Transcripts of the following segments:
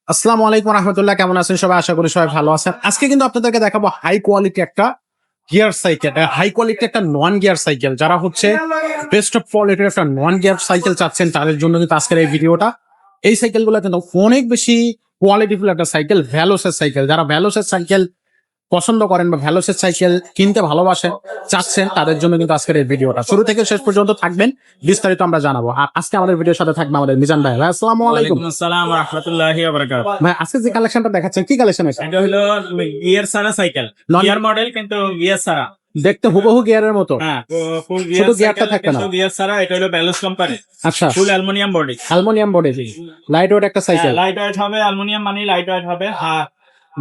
আসসালামু আলাইকুম রহমতুল্লাহ, কেমন আছেন সবাই? আশা করি সবাই ভালো আছেন। আজকে কিন্তু আপনাদেরকে দেখাবো হাই কোয়ালিটি একটা গিয়ার সাইকেল, হাই কোয়ালিটি একটা নন গিয়ার সাইকেল। যারা হচ্ছে বেস্ট অফ কোয়ালিটির একটা নন গিয়ার সাইকেল চাচ্ছেন তাদের জন্য কিন্তু আজকের এই ভিডিওটা। এই সাইকেলগুলো কিন্তু অনেক বেশি কোয়ালিটিফুল একটা সাইকেল, ভ্যালোসের সাইকেল। যারা ভ্যালোসের সাইকেল পছন্দ করেন বা ভ্যালোসের সাইকেল কিনতে ভালোবাসেন চাচ্ছেন তাদের জন্য কিন্তু আজকের এই ভিডিওটা শুরু থেকে শেষ পর্যন্ত থাকবেন, বিস্তারিত আমরা জানাবো। আর আজকে আমাদের ভিডিওর সাথে থাকবে আমাদের মিজান ভাই। ভাই আসসালামু আলাইকুম। আসসালাম ওয়া রাহমাতুল্লাহি ওয়া বারাকাতুহু। ভাই আজকে যে কালেকশনটা দেখাচ্ছেন কি কালেকশন আছে? এটা হলো গিয়ার সারা সাইকেল, গিয়ার মডেল কিন্তু গিয়ার সারা। দেখতে হুবহু গিয়ারের মতো। হ্যাঁ, ফুল শুধু গিয়ার গিয়ারটা সাইকেল থাকবে না। কিন্তু গিয়ার সারা। এটা হলো ব্যালোস কোম্পানি, আচ্ছা, ফুল aluminium body. Aluminium body, light weight একটা সাইকেল। লাইট ওয়েট হবে, অ্যালুমিনিয়াম মানে লাইট ওয়েট হবে। হ্যাঁ,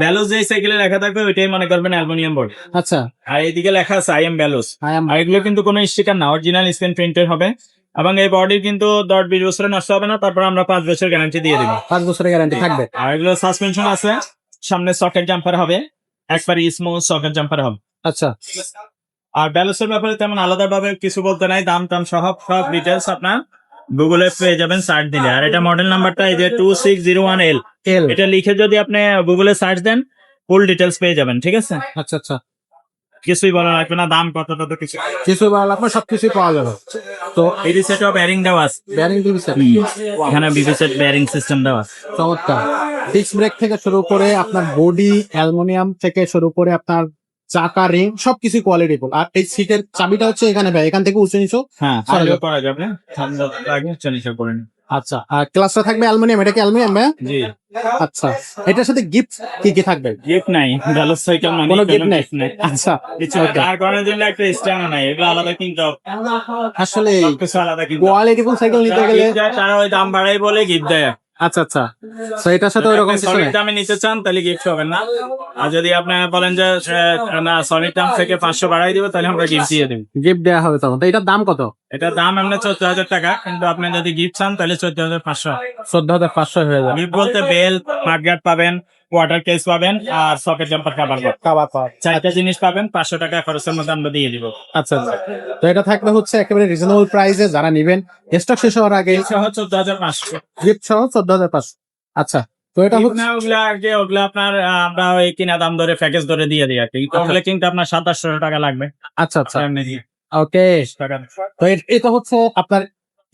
ব্যালোস যে সাইকেলে লেখা থাকবে ওইটাই মনে করবেন অ্যালুমিনিয়াম বডি। আচ্ছা, আর এইদিকে লেখা আছে আই এম ব্যালোস। I am- আর এগুলো কিন্তু কোনো স্টিকার না, অরিজিনাল স্ক্রিন প্রিন্টের হবে। এবং এই বডির কিন্তু 10-20 বছরে নষ্ট হবে না। তারপর আমরা 5 বছর গ্যারান্টি দিয়ে দেবো। 5 বছরের গ্যারান্টি থাকবে। আর এগুলো সাসপেনশন আছে, সামনে সকেট জাম্পার হবে, একবারে স্মুথ সকেট জাম্পার হবে। আচ্ছা, আর ব্যালোসের ব্যাপারে তেমন আলাদা ভাবে কিছু বলতে নাই, দাম টাম সহ সব ডিটেলস আপনার গুগলে পেয়ে যাবেন সার্চ দিলে। আর এটা মডেল নাম্বারটা এই যে 2601L, এল। এটা লিখে যদি আপনি গুগলে সার্চ দেন ফুল ডিটেলস পেয়ে যাবেন। ঠিক আছে, আচ্ছা আচ্ছা, কিছুই বলা লাগবে না, দাম কত কত কিছু। কিছু ভালো লাগবে, সবকিছুই পাওয়া যাবে। তো এই সেট অফ বেয়ারিং দেওয়া আছে, বেয়ারিং দিচ্ছে এখানে বিবি সেট বেয়ারিং সিস্টেম দেওয়া আছে। চমৎকার। ডিস্ক ব্রেক থেকে শুরু করে আপনার বডি, অ্যালুমিনিয়াম থেকে শুরু করে আপনার চাকা, রিং সবকিছু কোয়ালিটিফুল। আর এই সিটের চাবিটা হচ্ছে এখানে ভাই, এখান থেকে উঁচু নিচু হ্যাঁ, করা যাবে। করা যাবে, ঠান্ডা লাগে চনিশা করেন। আচ্ছা, আর ক্লাসটা থাকবে অ্যালুমিনিয়াম। এটা কি অ্যালুমিনিয়াম ভাই? জি, আচ্ছা, এটার সাথে গিফট কি কি থাকবে? গিফট নাই, ব্যালোস সাইকেল মানে কোনো gift নাই? নাই। আচ্ছা, কিছু okay. আর করার জন্য একটা স্ট্যান্ড নাই, এগুলো আলাদা কিনতে হবে। আসলে কিছু আলাদা কিনতে হবে। কোয়ালিটিফুল সাইকেল নিতে গেলে gift দেয়, তারা ওই দাম বাড়াই বলে গিফট দেয়। আচ্ছা আচ্ছা, তো এটার সাথে ওইরকম কিছু সলিড নেই? দামে নিতে চান তাহলে গিফট হবে না। আর যদি আপনি বলেন যে না সলিড দাম থেকে 500 বাড়াই দিব, তাহলে আমরা গিফট দিয়ে দেব। গিফট দেওয়া হবে তখন। তো এটার দাম কত? এটার দাম এমনি 14,000 টাকা, কিন্তু আপনি যদি গিফট চান তাহলে 14,500। 14,500 হয়ে যাবে। গিফট বলতে বেল, মাঠগার্ড পাবেন, ওয়াটার কেস পাবেন, আর সকেট জাম্পার খাবার পাবেন। কাবাব পাওয়া। চারটা জিনিস পাবেন, 500 টাকা খরচের মধ্যে আমরা দিয়ে দিব। আচ্ছা আচ্ছা, তো এটা থাকবে হচ্ছে একেবারে রিজনেবল প্রাইসে। যারা নিবেন স্টক শেষ হওয়ার আগে সহ 14,500। গিফট সহ 14,500। আচ্ছা, তো এটা হচ্ছে ওগুলা আগে ওগুলা আপনার আমরা ওই কিনা দাম ধরে প্যাকেজ ধরে দিয়ে দিই আর কি। ওগুলা কিন্তু আপনার 2700 টাকা লাগবে। আচ্ছা আচ্ছা, এমনি দিয়ে ওকে। টাকা। তো এটা হচ্ছে আপনার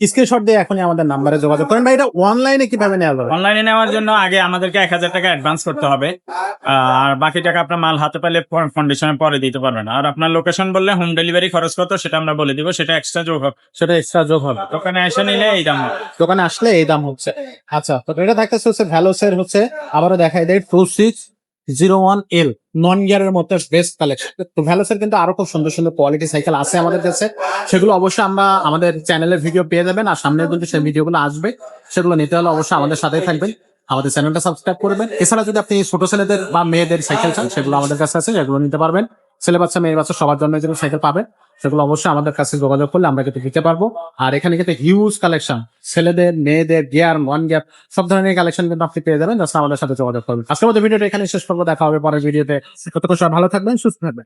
স্ক্রিনশট দিয়ে এখনই আমাদের নাম্বারে যোগাযোগ করেন। ভাই এটা অনলাইনে কিভাবে নেওয়া যাবে? অনলাইনে নেওয়ার জন্য আগে আমাদেরকে 1,000 টাকা অ্যাডভান্স করতে হবে। আর বাকি টাকা আপনার মাল হাতে পেলে কন্ডিশনে পরে দিতে পারবেন। আর আপনার লোকেশন বললে হোম ডেলিভারি খরচ কত সেটা আমরা বলে দিব, সেটা এক্সট্রা যোগ হবে। সেটা এক্সট্রা যোগ হবে। দোকানে এসে নিলে এই দাম হবে। দোকানে আসলে এই দাম হচ্ছে। আচ্ছা, তো এটা থাকতেছে হচ্ছে ভ্যালোসের হচ্ছে, আবারও দেখাই দেয় 2601L নন গিয়ারের মধ্যে বেস্ট কালেকশন। তো ভ্যালোসের কিন্তু আরো খুব সুন্দর সুন্দর কোয়ালিটি সাইকেল আছে আমাদের কাছে, সেগুলো অবশ্যই আমরা আমাদের চ্যানেলের ভিডিও পেয়ে যাবেন। আর সামনে কিন্তু সেই ভিডিওগুলো আসবে, সেগুলো নিতে হলে অবশ্যই আমাদের সাথেই থাকবেন, আমাদের চ্যানেলটা সাবস্ক্রাইব করবেন। এছাড়া যদি আপনি ছোট ছেলেদের বা মেয়েদের সাইকেল চান সেগুলো আমাদের কাছে আছে, সেগুলো নিতে পারবেন। ছেলে বাচ্চা মেয়ে বাচ্চা সবার জন্য যেগুলো সাইকেল পাবেন সেগুলো অবশ্যই আমাদের কাছে যোগাযোগ করলে আমরা কিন্তু দিতে পারবো। আর এখানে কিন্তু হিউজ কালেকশন, ছেলেদের মেয়েদের গিয়ার, নন গিয়ার সব ধরনের কালেকশন কিন্তু আপনি পেয়ে যাবেন। জাস্ট আমাদের সাথে যোগাযোগ করবেন। আজকের মতো ভিডিওটা এখানে শেষ করবো, দেখা হবে পরের ভিডিওতে। ততক্ষণ সবাই ভালো থাকবেন, সুস্থ থাকবেন।